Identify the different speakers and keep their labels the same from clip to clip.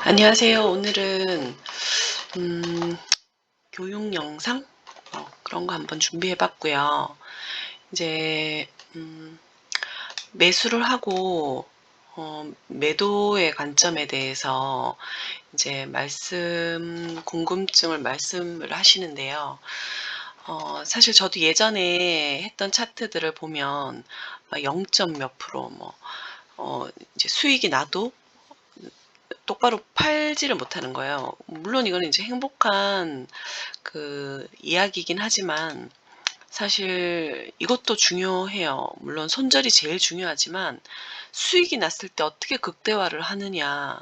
Speaker 1: 안녕하세요. 오늘은 음, 교육 영상 그런 거 한번 준비해 봤고요. 이제 매수를 하고 매도의 관점에 대해서 이제 궁금증을 말씀을 하시는데요. 사실 저도 예전에 했던 차트들을 보면 0. 몇 프로 이제 수익이 나도 똑바로 팔지를 못하는 거예요. 물론 이거는 이제 행복한 이야기이긴 하지만 사실 이것도 중요해요. 물론 손절이 제일 중요하지만 수익이 났을 때 어떻게 극대화를 하느냐,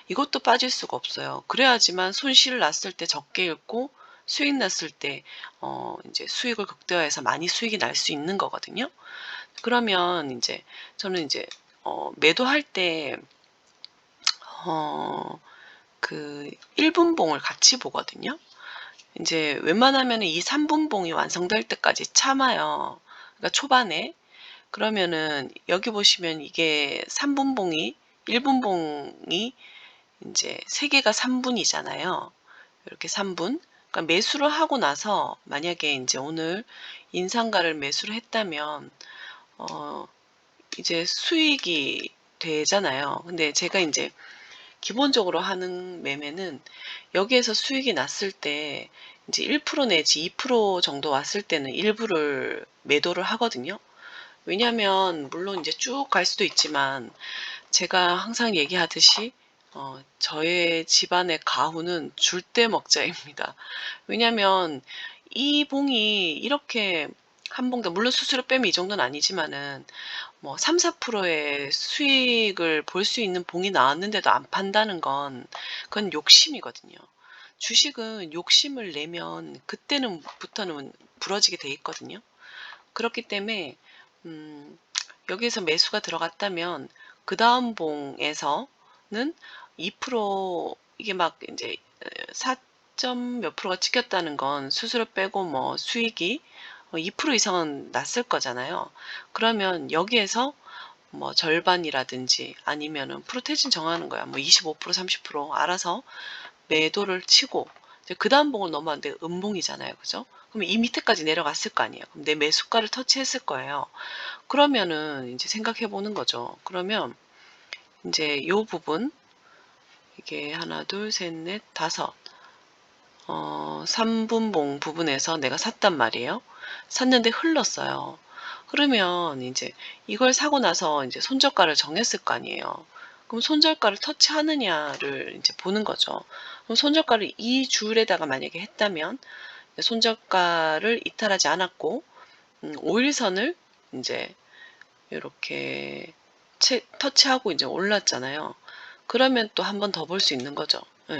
Speaker 1: 이것도 빠질 수가 없어요. 그래야지만 손실을 났을 때 적게 잃고 수익 났을 때 이제 수익을 극대화해서 많이 수익이 날 수 있는 거거든요. 그러면 이제 저는 이제 매도할 때 어 1 분봉을 같이 보거든요. 인제 웬만하면은 이 3 분봉이 완성될 때까지 참아요. 그러니까 초반에. 그러면은 여기 보시면 이게 3 분봉이 1 분봉이 인제 3 개가 3 분이잖아요. 이렇게 3 분. 그러니까 매수를 하고 나서 만약에 인제 오늘 인상가를 매수를 했다면 어 이제 수익이 되잖아요. 근데 제가 인제 기본적으로 하는 매매는 여기에서 수익이 났을 때 이제 1% 내지 2% 정도 왔을 때는 일부를 매도를 하거든요. 왜냐하면 물론 이제 쭉 갈 수도 있지만 제가 항상 얘기하듯이 저의 집안의 가훈은 줄 때 먹자입니다. 왜냐하면 이 봉이 이렇게 한 봉당 물론 수수료 빼면 이 정도는 아니지만은 3~4%의 수익을 볼 수 있는 봉이 나왔는데도 안 판다는 건 그건 욕심이거든요. 주식은 욕심을 내면 그때는 부터는 부러지게 돼 있거든요. 그렇기 때문에 음 여기에서 매수가 들어갔다면 그다음 봉에서는 2% 이게 막 인제 4. 몇 프로가 찍혔다는 건 수수료 빼고 수익이 2% 이상은 났을 거잖아요. 그러면 여기에서 절반이라든지 아니면은 프로테이진 정하는 거야. 25% 30% 알아서 매도를 치고 이제 그다음 봉을 넘어왔는데 음봉이잖아요. 그죠? 그럼 이 밑에까지 내려갔을 거 아니에요. 그럼 내 매수가를 터치했을 거예요. 그러면은 인제 생각해 보는 거죠. 그러면 인제 요 부분 이게 하나 둘 셋 넷 다섯 3 분봉 부분에서 내가 샀단 말이에요. 샀는데 흘렀어요. 그러면 인제 이걸 사고 나서 인제 손절가를 정했을 거 아니에요. 그럼 손절가를 터치하느냐를 인제 보는 거죠. 그럼 손절가를 이 줄에다가 만약에 했다면 손절가를 이탈하지 않았고 5 일선을 인제 요렇게 터치하고 이제 올랐잖아요. 그러면 또 한 번 더 볼 수 있는 거죠. 예.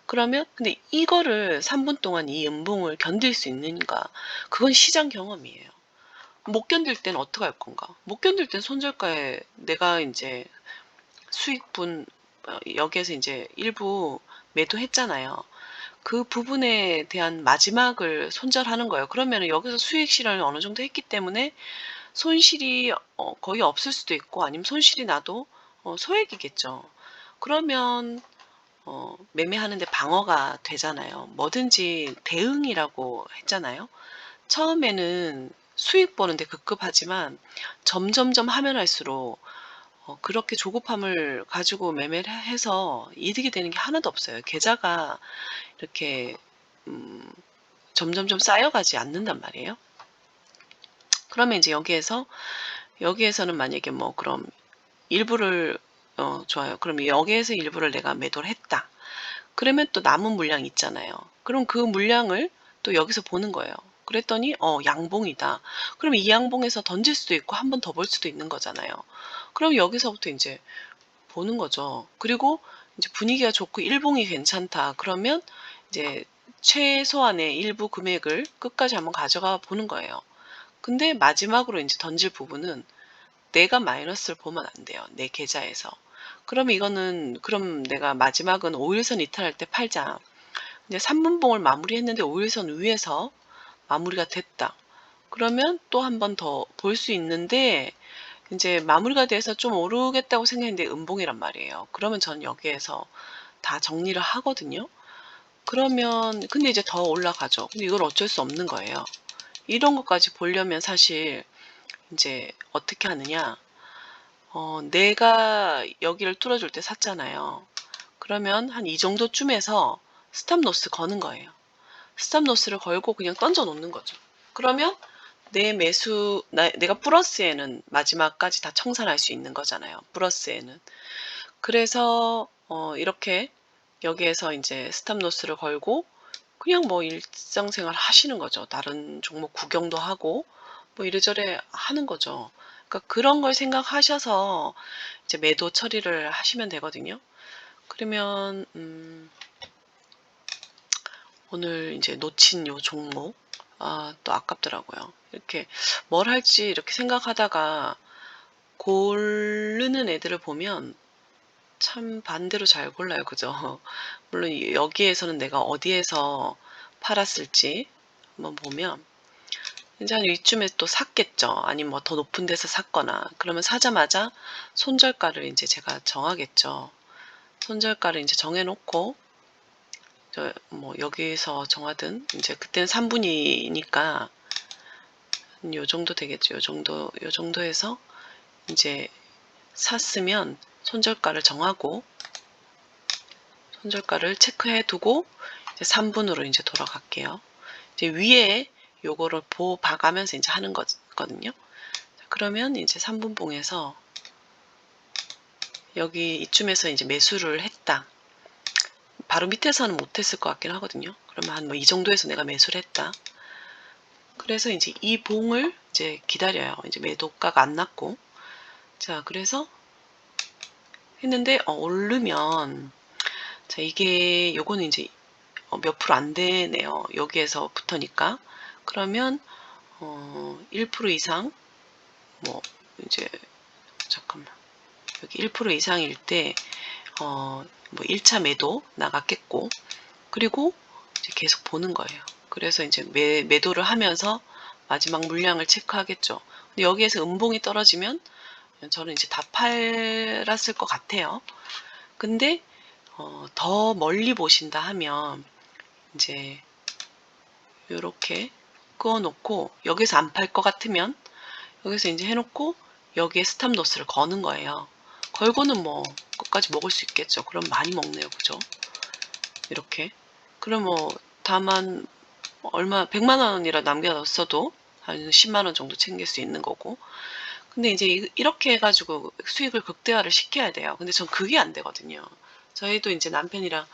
Speaker 1: 그러면 근데 이거를 3분 동안 이 음봉을 견딜 수 있는가? 그건 시장 경험이에요. 못 견딜 때는 어떡할 건가? 못 견딜 땐 손절가에 내가 인제 수익분 여기에서 인제 일부 매도했잖아요. 그 부분에 대한 마지막을 손절하는 거예요. 그러면은 여기서 수익 실현을 어느 정도 했기 때문에 손실이 거의 없을 수도 있고 아니면 손실이 나도 소액이겠죠. 그러면 매매하는 데 방어가 되잖아요. 뭐든지 대응이라고 했잖아요. 처음에는 수익 보는 데 급급하지만 점점점 하면 할수록 그렇게 조급함을 가지고 매매를 해서 이득이 되는 게 하나도 없어요. 계좌가 이렇게 음 점점점 쌓여가지 않는단 말이에요. 그러면 이제 여기에서는 만약에 그럼 일부를 좋아요. 그럼 여기에서 일부를 내가 매도를 했다. 그러면 또 남은 물량이 있잖아요. 그럼 그 물량을 또 여기서 보는 거예요. 그랬더니 양봉이다. 그럼 이 양봉에서 던질 수도 있고 한 번 더 볼 수도 있는 거잖아요. 그럼 여기서부터 인제 보는 거죠. 그리고 이제 분위기가 좋고 일봉이 괜찮다. 그러면 이제 최소한의 일부 금액을 끝까지 한번 가져가 보는 거예요. 근데 마지막으로 인제 던질 부분은 내가 마이너스를 보면 안 돼요, 내 계좌에서. 그러면 이거는 그럼 내가 마지막은 5 일선 이탈할 때 팔자. 이제 3 분봉을 마무리했는데 5 일선 위에서 마무리가 됐다. 그러면 또 한 번 더 볼 수 있는데 인제 마무리가 돼서 좀 오르겠다고 생각했는데 음봉이란 말이에요. 그러면 저는 여기에서 다 정리를 하거든요. 그러면 근데 이제 더 올라가죠. 근데 이걸 어쩔 수 없는 거예요. 이런 것까지 보려면 사실 인제 어떻게 하느냐, 내가 여기를 뚫어줄 때 샀잖아요. 그러면 한 이 정도쯤에서 스탑 로스 거는 거예요. 스탑 로스를 걸고 그냥 던져 놓는 거죠. 그러면 내 매수 내가 플러스에는 마지막까지 다 청산할 수 있는 거잖아요, 플러스에는. 그래서 이렇게 여기에서 인제 스탑 로스를 걸고 그냥 뭐 일상생활 하시는 거죠. 다른 종목 구경도 하고 뭐 이래저래 하는 거죠. 그러니까 그런 걸 생각하셔서 이제 매도 처리를 하시면 되거든요. 그러면 오늘 인제 놓친 요 종목 또 아깝더라고요. 이렇게 뭘 할지 이렇게 생각하다가 고르는 애들을 보면 참 반대로 잘 골라요. 그죠? 물론 여기에서는 내가 어디에서 팔았을지 한번 보면 인제 한 이쯤에 또 샀겠죠. 아니면 뭐 더 높은 데서 샀거나 그러면 사자마자 손절가를 인제 제가 정하겠죠. 손절가를 인제 정해 놓고 뭐 여기서 정하든 인제 그때는 3 분이니까 요 정도 되겠죠. 요 정도에서 인제 샀으면 손절가를 정하고 손절가를 체크해 두고 이제 3 분으로 인제 돌아갈게요. 이제 위에 요거를 봐가면서 인제 하는 거거든요. 그러면 인제 3 분봉에서 여기 이쯤에서 인제 매수를 했다. 바로 밑에서는 못 했을 것 같긴 하거든요. 그러면 한 뭐 이 정도에서 내가 매수를 했다. 그래서 인제 이 봉을 이제 기다려요. 인제 매도가가 안 났고. 자, 그래서 했는데 오르면 자, 이게 요거는 인제 몇 프로 안 되네요, 여기에서부터니까. 그러면 1% 이상 뭐 인제 잠깐만. 여기 1% 이상일 때 뭐 1차 매도 나갔겠고 그리고 이제 계속 보는 거예요. 그래서 인제 매도를 하면서 마지막 물량을 체크하겠죠. 근데 여기에서 음봉이 떨어지면 저는 이제 다 팔았을 것 같아요. 근데 더 멀리 보신다 하면 인제 요렇게 그어 놓고 여기서 안 팔 것 같으면 여기서 인제 해 놓고 여기에 스탑 로스를 거는 거예요. 걸고는 뭐 끝까지 먹을 수 있겠죠. 그럼 많이 먹네요. 그죠? 이렇게. 그럼 뭐 다만 얼마 1 0 0 원이라 남겨 놨어도 한 10원 정도 챙길 수 있는 거고. 근데 인제 이렇게 해 가지고 수익을 극대화를 시켜야 돼요. 근데 전 그게 안 되거든요. 저희도 인제 남편이랑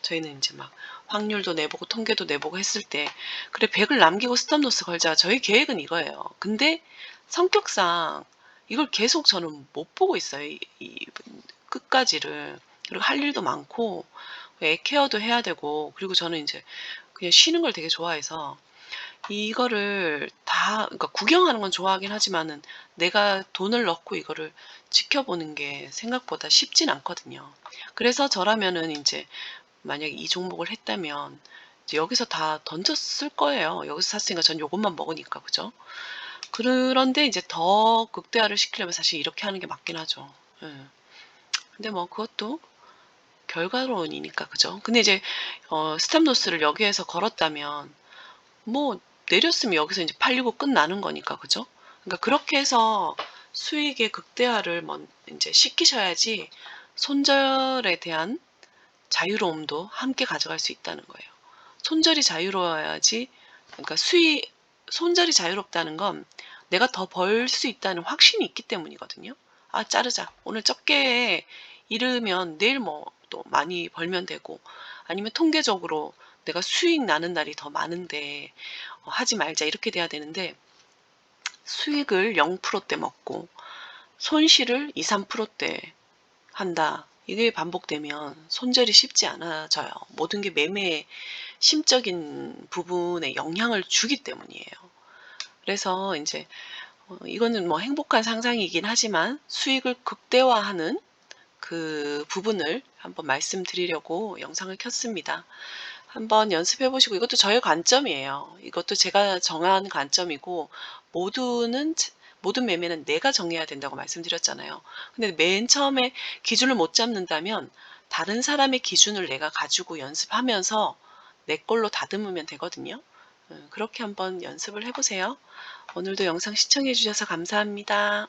Speaker 1: 저희는 인제 막 확률도 내보고 통계도 내보고 했을 때 '그래 100을 남기고 스톱 로스 걸자.' 저희 계획은 이거예요. 근데 성격상 이걸 계속 저는 못 보고 있어요. 이 끝까지를. 그리고 할 일도 많고 애 케어도 해야 되고 그리고 저는 인제 그냥 쉬는 걸 되게 좋아해서 이거를 다 그러니까 구경하는 건 좋아하긴 하지만은 내가 돈을 넣고 이거를 지켜보는 게 생각보다 쉽진 않거든요. 그래서 저라면은 인제 만약에 이 종목을 했다면 이제 여기서 다 던졌을 거예요. 여기서 샀으니까 전 요것만 먹으니까. 그죠? 그런데 이제 더 극대화를 시키려면 사실 이렇게 하는 게 맞긴 하죠. 예. 근데 뭐 그것도 결과론이니까. 그죠? 근데 이제 스탑 로스를 여기에서 걸었다면 뭐 내렸으면 여기서 인제 팔리고 끝나는 거니까. 그죠? 그러니까 그렇게 해서 수익의 극대화를 인제 시키셔야지 손절에 대한 자유로움도 함께 가져갈 수 있다는 거예요. 손절이 자유로워야지 그러니까 손절이 자유롭다는 건 내가 더 벌 수 있다는 확신이 있기 때문이거든요. '아 자르자. 오늘 적게 잃으면 내일 뭐 또 많이 벌면 되고 아니면 통계적으로 내가 수익 나는 날이 더 많은데 하지 말자.' 이렇게 돼야 되는데 수익을 0%대 먹고 손실을 2-3%대 한다. 이게 반복되면 손절이 쉽지 않아져요. 모든 게 매매의 심적인 부분에 영향을 주기 때문이에요. 그래서 인제 이거는 뭐 행복한 상상이긴 하지만 수익을 극대화하는 그 부분을 한번 말씀드리려고 영상을 켰습니다. 한번 연습해 보시고 이것도 저의 관점이에요. 이것도 제가 정한 관점이고 모두는 모든 매매는 내가 정해야 된다고 말씀드렸잖아요. 근데 맨 처음에 기준을 못 잡는다면 다른 사람의 기준을 내가 가지고 연습하면서 내 걸로 다듬으면 되거든요. 그렇게 한번 연습을 해 보세요. 오늘도 영상 시청해 주셔서 감사합니다.